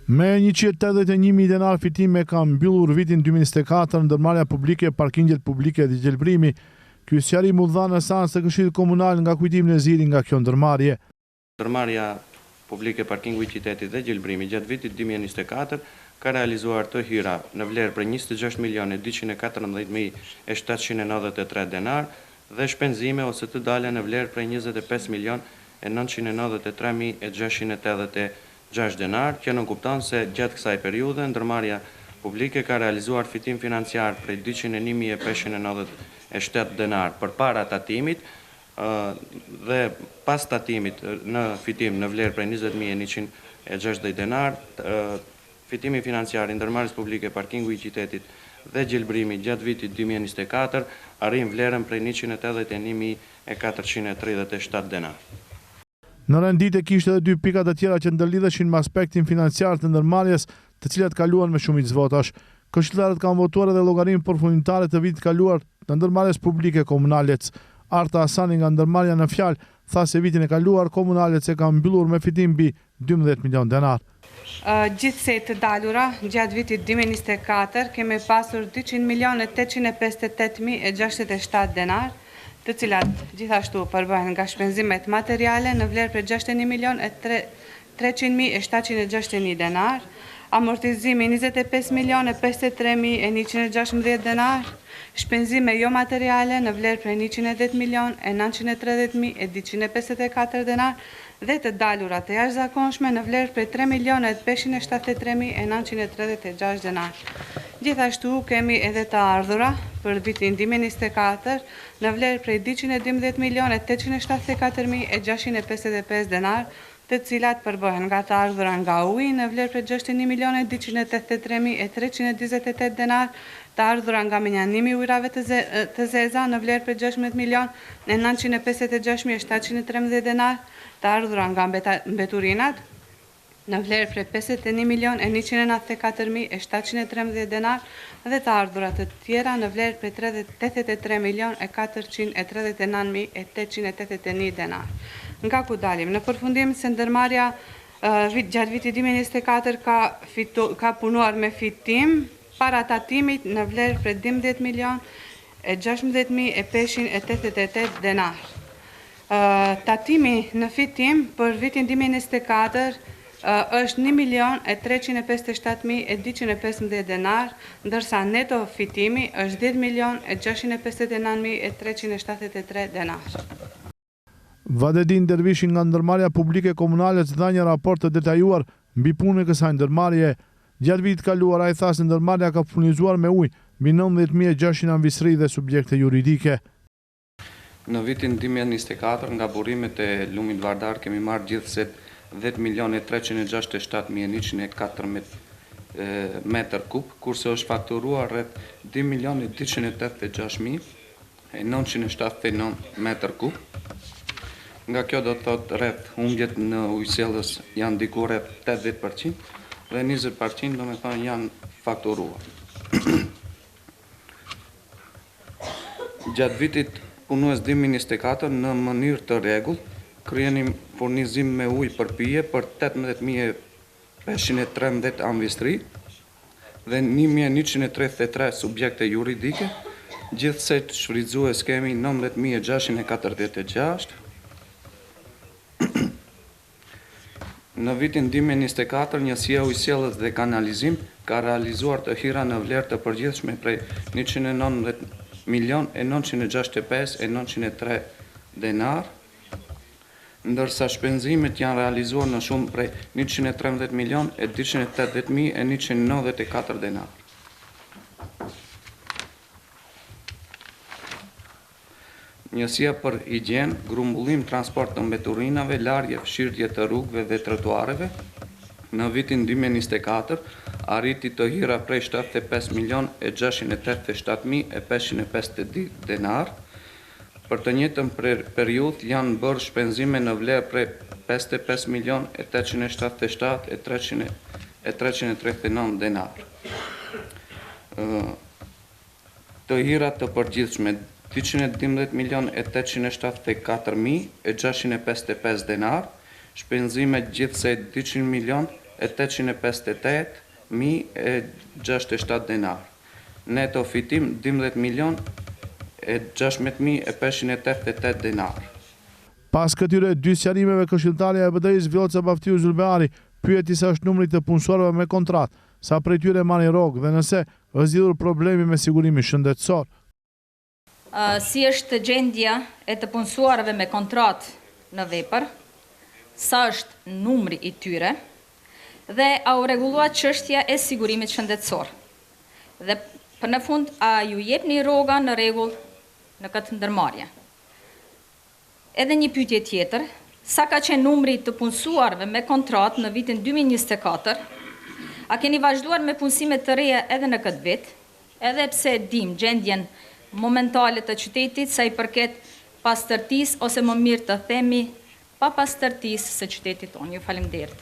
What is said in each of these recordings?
Me 181.000 denar fitime ka mbyllur vitin 2024 ndërmarrja publike, parkingjet publike dhe gjelbrimi. Ky sqarim u dha në seancë të Këshillit Komunal nga kujtimi në ziri nga kjo ndërmarrje. Ndërmarrja publike parkingu i qytetit dhe gjelbrimi gjatë vitit 2024 ka realizuar të hira në vlerë për 26.214.793 denar dhe shpenzime ose të dalë në vlerë për 25.993.686 denar, që nënkupton se gjatë kësaj periudhe ndërmarrja publike ka realizuar fitim financiar për 201.597 denar përpara tatimit dhe pas tatimit në fitim në vlerë për 20.160 denar. Fitimi financiar i ndërmarrjes publike parkingu i qytetit dhe gjelbrimi gjatë vitit 2024 arrin vlerën për 181.437 denar. Në rendite kishte edhe dy pika të tjera që ndërlidheshin me aspektin financiar të ndërmarrjes, të cilat kaluan me shumicë votash. Këshilltarët kanë votuar edhe llogarinë përfundimtare të vitit kaluar të ndërmarrjes publike Komunalec. Arta Hasani nga ndërmarrja në fjalë tha se vitin e kaluar Komunalec e ka mbyllur me fitim mbi 12 milion denar. Gjithsej të dalura gjatë vitit 2024 kemi pasur 200.858.067 denar, të cilat gjithashtu përbëhen nga shpenzimet materiale në vlerë për 61.300.761 denar, amortizimi 25.053.116 denar, shpenzime jo materiale në vlerë për 110.930.254 denar dhe të dalurat të jashtëzakonshme në vlerë për 3.573.936 denar. Gjithashtu kemi edhe të ardhura për vitin 2024 në vlerë prej 212.874.655 denar, të cilat përbëhen nga të ardhura nga uji në vlerë prej 61.283.328 denar, të ardhura nga menjanimi ujrave të zeza në vlerë prej 16.956.713 denar, të ardhura nga mbeturinat në vlerë prej 51.194.713 denar dhe të ardhura të tjera në vlerë prej 83.439.881 denar. Nga ku dalim, në përfundim se ndërmarrja gjatë vitit 2024 ka punuar me fitim para tatimit në vlerë prej 12.016.588 denar. Tatimi në fitim për vitin 2024 është 1.357.215 denar, ndërsa neto fitimi është 10.659.373 denar. Vadedin Dervishi nga ndërmarrja publike Komunalec dha një raport të detajuar mbi punën e kësaj ndërmarrje. Gjatë vitit kaluar ai tha se ndërmarrja ka furnizuar me ujë mbi 19.600 anvisri dhe subjekte juridike. Në vitin 2024 nga burimet e lumit Vardar kemi marrë gjithsej 10.367.114 metër kub, kurse është fakturuar rreth 2.286.979 metër kub. Nga kjo do të thotë rreth humbjet në ujësjellës janë diku rreth 80% dhe 20% do me thonë janë fakturuar. Gjatë vitit punues 2024 në mënyrë të rregullt kryenim furnizim me ujë për pije për 18.513 anvistri dhe 1.133 subjekte juridike, gjithsej të shfrytzues kemi 19.646. Në vitin 2024 njësia ujësjellës dhe kanalizim ka realizuar të hira në vlerë të përgjithshme prej 119.965.903 denar, ndërsa shpenzimet janë realizuar në shumë prej 113.280.194 denar. Njësia për higjen, grumbullim, transport të mbeturinave, larje, fshirje të rrugëve dhe trotuareve, në vitin 2024 arriti të hira prej 75.687.550 denar. Për të njëjtën periudhë janë bërë shpenzime në vlerë prej 55.877.339 denar. Të hira të përgjithshme 212.874.655 denar, shpenzime gjithsej 200.993.686 858.067 denar. Neto fitim 12.616.588 denar. Pas këtyre dy sqarimeve, këshilltarja e BDI-s Vjoca Baftiu Zulbeari pyeti sa është numri të punësorëve me kontratë, sa prej tyre marrin rrogë dhe nëse është zgjidhur problemi me sigurimin shëndetësor. Si është gjendja e të punësuarve me kontratë në vepër, sa është numri i tyre dhe a u rregullua çështja e sigurimit shëndetësor. Dhe për në fund, a ju jepni rroga në rregull në këtë ndërmarrje. Edhe një pyetje tjetër, sa ka qenë numri të punësuarve me kontratë në vitin 2024, a keni vazhduar me punësime të reja edhe në këtë vit, edhe pse dim gjendjen momentale të qytetit sa i përket pastërtisë ose më mirë të themi pa pastërtisë së qytetit tonë. Ju faleminderit.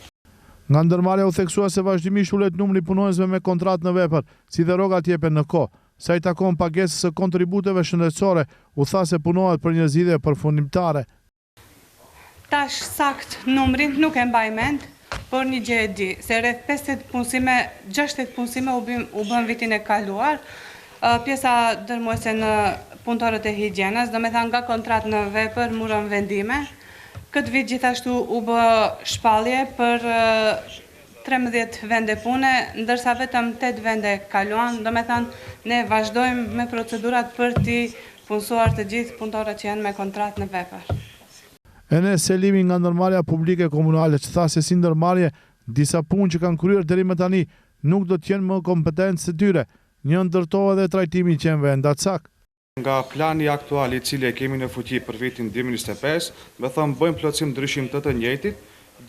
Nga ndërmarrja u theksua se vazhdimisht ulet numri punonjësve me kontratë në vepër, si dhe rrogat jepen në kohë. Sa i takon pagesës së kontributeve shëndetësore, u tha se punohet për një zgjidhje përfundimtare. Tash sakt numrin nuk e mbaj mend, por një gjë e di, se rreth 60 punësime u bën vitin e kaluar, pjesa dërmuese në punëtorët e higjienës, do me thënë nga kontratë në vepër murën vendime. Këtë vit gjithashtu u bë shpallje për 13 vende pune, ndërsa vetëm 8 vende kaluan, do me thënë ne vazhdojmë me procedurat për t'i punësuar të gjithë punëtorët që janë me kontratë në vepër. Enes Selimi nga ndërmarrja publike komunale që tha se si ndërmarrje disa punë që kanë kryer deri më tani nuk do të jenë më kompetencë të tyre. Një ndërtohet dhe trajtimi i qenëve ndatsak. Nga plani aktual i cili e kemi në fuqi për vitin 2025, me thëmë bëjmë plotësim ndryshim të njëjtit,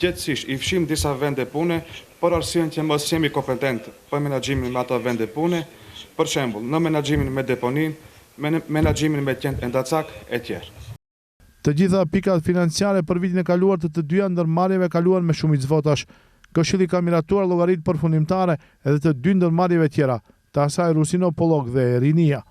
gjithësisht i fshim disa vende pune, për arsyen që mos jemi kompetent për menaxhimin me ato vende pune, për shembull, në menaxhimin me deponin, menaxhimin me qenë ndatsak e tjerë. Të gjitha pikat financiare për vitin e kaluar të dyja ndërmarrjeve kaluan me shumicë votash. Këshilli ka miratuar llogaritë përfundimtare edhe të dy ndërmarrjeve tjera, të asaj Rusinopolog dhe Rinia.